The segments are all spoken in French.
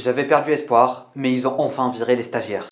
J'avais perdu espoir, mais ils ont enfin viré les stagiaires.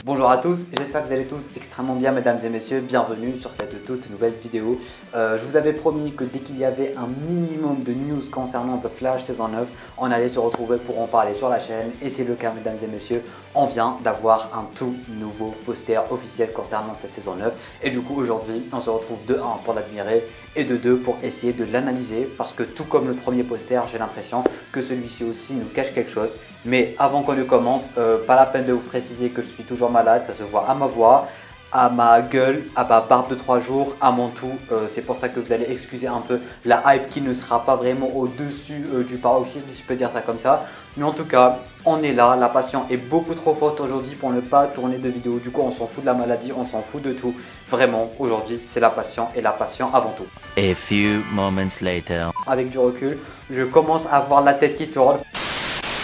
Bonjour à tous, j'espère que vous allez tous extrêmement bien mesdames et messieurs, bienvenue sur cette toute nouvelle vidéo. Je vous avais promis que dès qu'il y avait un minimum de news concernant The Flash saison 9, on allait se retrouver pour en parler sur la chaîne et c'est le cas mesdames et messieurs, on vient d'avoir un tout nouveau poster officiel concernant cette saison 9 et du coup aujourd'hui on se retrouve de 1 pour l'admirer et de 2 pour essayer de l'analyser parce que tout comme le premier poster, j'ai l'impression que celui-ci aussi nous cache quelque chose. Mais avant qu'on ne commence, pas la peine de vous préciser que je suis toujours malade, ça se voit à ma voix, à ma gueule, à ma barbe de 3 jours, à mon tout. C'est pour ça que vous allez excuser un peu la hype qui ne sera pas vraiment au-dessus du paroxysme, si je peux dire ça comme ça. Mais en tout cas, on est là, la passion est beaucoup trop forte aujourd'hui pour ne pas tourner de vidéo. Du coup, on s'en fout de la maladie, on s'en fout de tout. Vraiment, aujourd'hui, c'est la passion et la passion avant tout. A few moments later. Avec du recul, je commence à voir la tête qui tourne.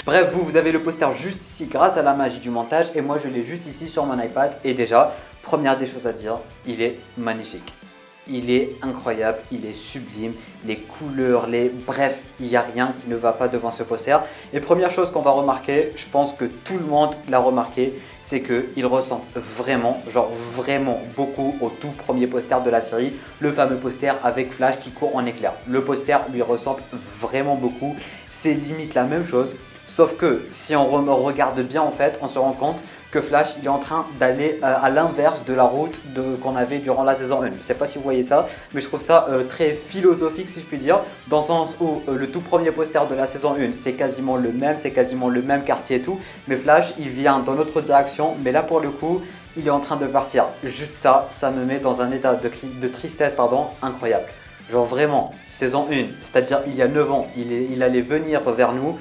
Bref, vous avez le poster juste ici grâce à la magie du montage et moi je l'ai juste ici sur mon iPad et déjà, première des choses à dire, il est magnifique. Il est incroyable, il est sublime, les couleurs, bref, il n'y a rien qui ne va pas devant ce poster. Et première chose qu'on va remarquer, je pense que tout le monde l'a remarqué, c'est qu'il ressemble vraiment, genre vraiment beaucoup au tout premier poster de la série, le fameux poster avec Flash qui court en éclair. Le poster lui ressemble vraiment beaucoup, c'est limite la même chose. Sauf que si on regarde bien en fait, on se rend compte que Flash il est en train d'aller à l'inverse de la route qu'on avait durant la saison 1. Je ne sais pas si vous voyez ça, mais je trouve ça très philosophique si je puis dire, dans le sens où le tout premier poster de la saison 1 c'est quasiment le même quartier et tout, mais Flash il vient dans l'autre direction, mais là pour le coup il est en train de partir. Juste ça, ça me met dans un état de tristesse incroyable. Genre vraiment, saison 1, c'est-à-dire il y a 9 ans, il allait venir vers nous.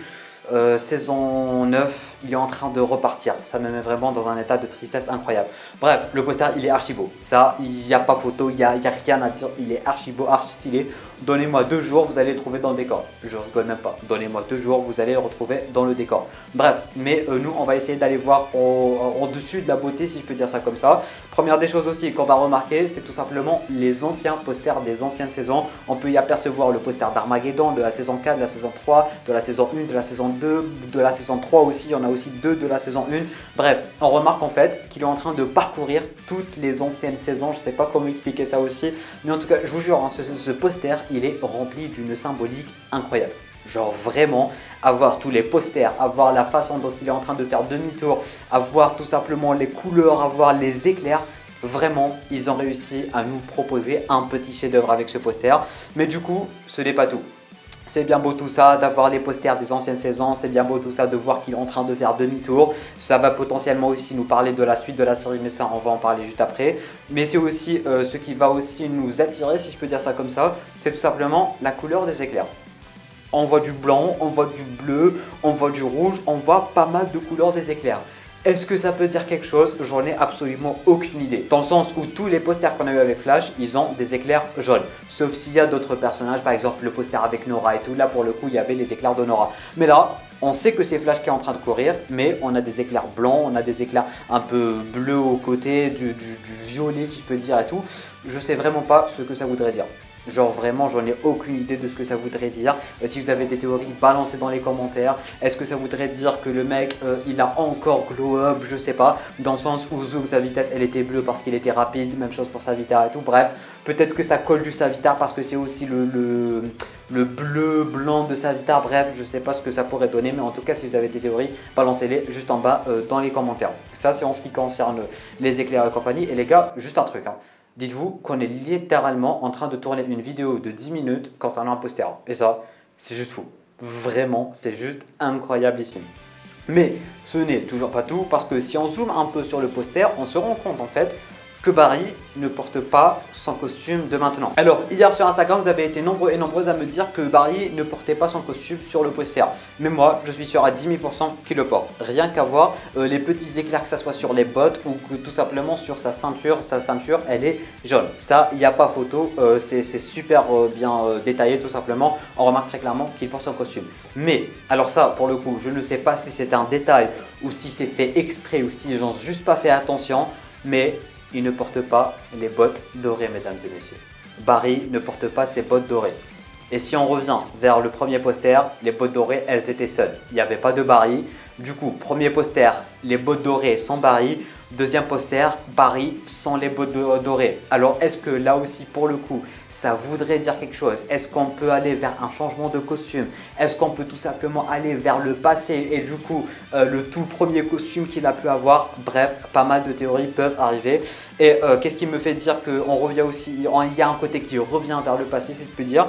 Saison 9, il est en train de repartir. Ça me met vraiment dans un état de tristesse incroyable. Bref, le poster, il est archi beau. Ça, il n'y a pas photo, il n'y a rien à dire. Il est archi beau, archi stylé. Donnez-moi 2 jours, vous allez le trouver dans le décor. Je rigole même pas. Donnez-moi 2 jours, vous allez le retrouver dans le décor. Bref, mais nous, on va essayer d'aller voir au-dessus de la beauté, si je peux dire ça comme ça. Première des choses aussi qu'on va remarquer, c'est tout simplement les anciens posters des anciennes saisons. On peut y apercevoir le poster d'Armageddon, de la saison 4, de la saison 3, de la saison 1, de la saison 2, de la saison 3 aussi. Il y en a aussi 2 de la saison 1. Bref, on remarque en fait qu'il est en train de parcourir toutes les anciennes saisons. Je ne sais pas comment expliquer ça aussi. Mais en tout cas, je vous jure, hein, ce poster, il est rempli d'une symbolique incroyable. Genre vraiment, avoir tous les posters, avoir la façon dont il est en train de faire demi-tour, avoir tout simplement les couleurs, avoir les éclairs. Vraiment, ils ont réussi à nous proposer un petit chef-d'œuvre avec ce poster. Mais du coup, ce n'est pas tout. C'est bien beau tout ça d'avoir les posters des anciennes saisons, c'est bien beau tout ça de voir qu'il est en train de faire demi-tour. Ça va potentiellement aussi nous parler de la suite de la série, mais ça on va en parler juste après. Mais c'est aussi ce qui va aussi nous attirer, si je peux dire ça comme ça, c'est tout simplement la couleur des éclairs. On voit du blanc, on voit du bleu, on voit du rouge, on voit pas mal de couleurs des éclairs. Est-ce que ça peut dire quelque chose? J'en ai absolument aucune idée. Dans le sens où tous les posters qu'on a eu avec Flash, ils ont des éclairs jaunes. Sauf s'il y a d'autres personnages, par exemple le poster avec Nora et tout. Là pour le coup, il y avait les éclairs de Nora. Mais là, on sait que c'est Flash qui est en train de courir, mais on a des éclairs blancs, on a des éclairs un peu bleus au côté, du violet si je peux dire et tout. Je sais vraiment pas ce que ça voudrait dire. Genre vraiment, j'en ai aucune idée de ce que ça voudrait dire. Si vous avez des théories, balancez dans les commentaires. Est-ce que ça voudrait dire que le mec, il a encore glow up? Je sais pas. Dans le sens où Zoom, sa vitesse, elle était bleue parce qu'il était rapide. Même chose pour Savitar et tout. Bref, peut-être que ça colle du Savitar parce que c'est aussi le bleu, blanc de Savitar. Bref, je sais pas ce que ça pourrait donner. Mais en tout cas, si vous avez des théories, balancez-les juste en bas dans les commentaires. Ça, c'est en ce qui concerne les éclairs et compagnie. Et les gars, juste un truc, hein. Dites-vous qu'on est littéralement en train de tourner une vidéo de 10 minutes concernant un poster. Et ça, c'est juste fou. Vraiment, c'est juste incroyablissime. Mais ce n'est toujours pas tout parce que si on zoome un peu sur le poster, on se rend compte en fait que Barry ne porte pas son costume de maintenant. Alors hier sur Instagram, vous avez été nombreux et nombreuses à me dire que Barry ne portait pas son costume sur le poster. Mais moi, je suis sûr à 10 000% qu'il le porte. Rien qu'à voir les petits éclairs, que ça soit sur les bottes ou que tout simplement sur sa ceinture elle est jaune. Ça, il n'y a pas photo, c'est super bien détaillé tout simplement. On remarque très clairement qu'il porte son costume. Mais alors ça, pour le coup, je ne sais pas si c'est un détail ou si c'est fait exprès ou si j'en ai juste pas fait attention, mais il ne porte pas les bottes dorées, mesdames et messieurs. Barry ne porte pas ses bottes dorées. Et si on revient vers le premier poster, les bottes dorées, elles étaient seules. Il n'y avait pas de Barry. Du coup, premier poster, les bottes dorées sans Barry. Deuxième poster, Barry sans les bottes dorées. Alors, est-ce que là aussi, pour le coup, ça voudrait dire quelque chose? Est-ce qu'on peut aller vers un changement de costume? Est-ce qu'on peut tout simplement aller vers le passé et du coup, le tout premier costume qu'il a pu avoir? Bref, pas mal de théories peuvent arriver. Et qu'est-ce qui me fait dire qu'on revient aussi, il y a un côté qui revient vers le passé, si je peux dire,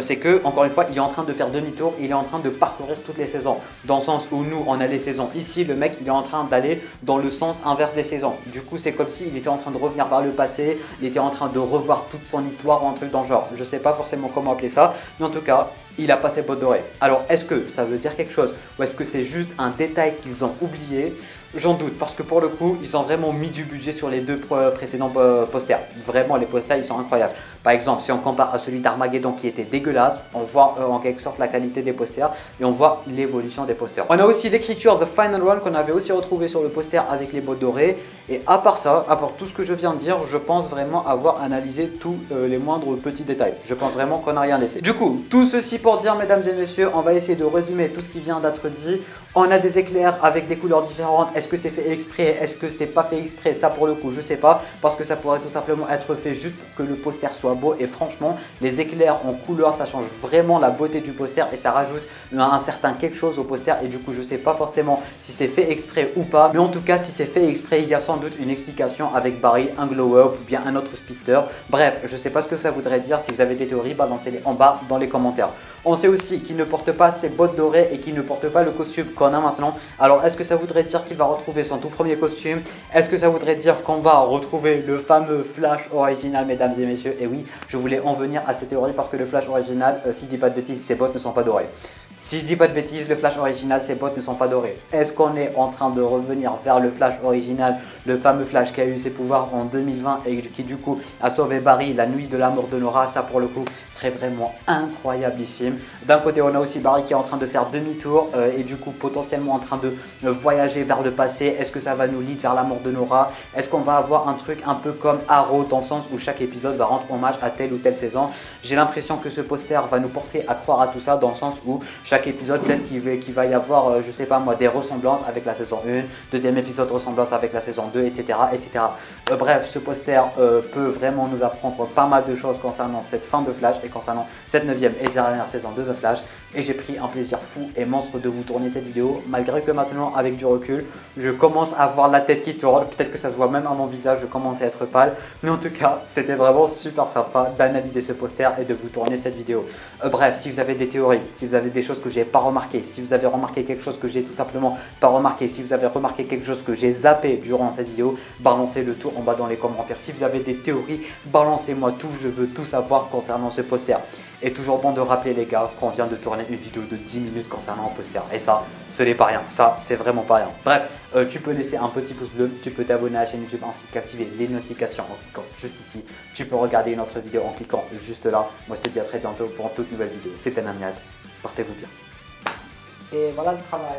c'est que, encore une fois, il est en train de faire demi-tour, il est en train de parcourir toutes les saisons. Dans le sens où nous, on a les saisons. Ici, le mec, il est en train d'aller dans le sens inverse des saisons. Du coup, c'est comme s'il était en train de revenir vers le passé, il était en train de revoir toute son histoire ou un truc dans le genre. Je ne sais pas forcément comment appeler ça, mais en tout cas, il a pas ses bottes dorées. Alors, est-ce que ça veut dire quelque chose ou est-ce que c'est juste un détail qu'ils ont oublié? J'en doute parce que pour le coup, ils ont vraiment mis du budget sur les deux précédents posters. Vraiment, les posters, ils sont incroyables. Par exemple, si on compare à celui d'Armageddon qui était dégueulasse, on voit en quelque sorte la qualité des posters et on voit l'évolution des posters. On a aussi l'écriture The Final One qu'on avait aussi retrouvé sur le poster avec les bottes dorées. Et à part ça, à part tout ce que je viens de dire, je pense vraiment avoir analysé tous les moindres petits détails. Je pense vraiment qu'on n'a rien laissé. Du coup, tout ceci pour dire, mesdames et messieurs, on va essayer de résumer tout ce qui vient d'être dit. On a des éclairs avec des couleurs différentes. Est-ce que c'est fait exprès? Est-ce que c'est pas fait exprès? Ça, pour le coup, je sais pas. Parce que ça pourrait tout simplement être fait juste pour que le poster soit beau. Et franchement, les éclairs en couleur, ça change vraiment la beauté du poster et ça rajoute un certain quelque chose au poster. Et du coup, je sais pas forcément si c'est fait exprès ou pas. Mais en tout cas, si c'est fait exprès, il y a sans doute une explication avec Barry, un glow-up ou bien un autre speedster. Bref, je sais pas ce que ça voudrait dire. Si vous avez des théories, balancez-les en bas dans les commentaires. On sait aussi qu'il ne porte pas ses bottes dorées et qu'il ne porte pas le costume qu'on a maintenant. Alors, est-ce que ça voudrait dire qu'il va retrouver son tout premier costume? Est-ce que ça voudrait dire qu'on va retrouver le fameux Flash original, mesdames et messieurs? Et oui, je voulais en venir à cette théorie parce que le Flash original, si je dis pas de bêtises, ses bottes ne sont pas dorées. Si je dis pas de bêtises, le Flash original, ses bottes ne sont pas dorées. Est-ce qu'on est en train de revenir vers le Flash original, le fameux Flash qui a eu ses pouvoirs en 2020 et qui du coup a sauvé Barry la nuit de la mort de Nora? Ça pour le coup serait vraiment incroyablissime. D'un côté, on a aussi Barry qui est en train de faire demi-tour et du coup potentiellement en train de voyager vers le passé. Est-ce que ça va nous lead vers la mort de Nora? Est-ce qu'on va avoir un truc un peu comme Arrow dans le sens où chaque épisode va rendre hommage à telle ou telle saison? J'ai l'impression que ce poster va nous porter à croire à tout ça dans le sens où chaque épisode, peut-être qu'il va y avoir, je sais pas moi, des ressemblances avec la saison 1, deuxième épisode ressemblance avec la saison 2, etc. etc. Bref, ce poster peut vraiment nous apprendre pas mal de choses concernant cette fin de Flash et concernant cette 9e et dernière saison de The Flash. Et j'ai pris un plaisir fou et monstre de vous tourner cette vidéo, malgré que maintenant, avec du recul, je commence à voir la tête qui tourne. Peut-être que ça se voit même à mon visage, je commence à être pâle. Mais en tout cas, c'était vraiment super sympa d'analyser ce poster et de vous tourner cette vidéo. Bref, si vous avez des théories, si vous avez des choses que j'ai pas remarqué, si vous avez remarqué quelque chose que j'ai tout simplement pas remarqué, si vous avez remarqué quelque chose que j'ai zappé durant cette vidéo, balancez le tout en bas dans les commentaires. Si vous avez des théories, balancez-moi tout, je veux tout savoir concernant ce poster. Et toujours bon de rappeler les gars qu'on vient de tourner une vidéo de 10 minutes concernant un poster. Et ça, ce n'est pas rien, ça c'est vraiment pas rien. Bref, tu peux laisser un petit pouce bleu, tu peux t'abonner à la chaîne YouTube ainsi qu'activer les notifications en cliquant juste ici. Tu peux regarder une autre vidéo en cliquant juste là. Moi je te dis à très bientôt pour une toute nouvelle vidéo. C'était Namiad, portez-vous bien. Et voilà le travail.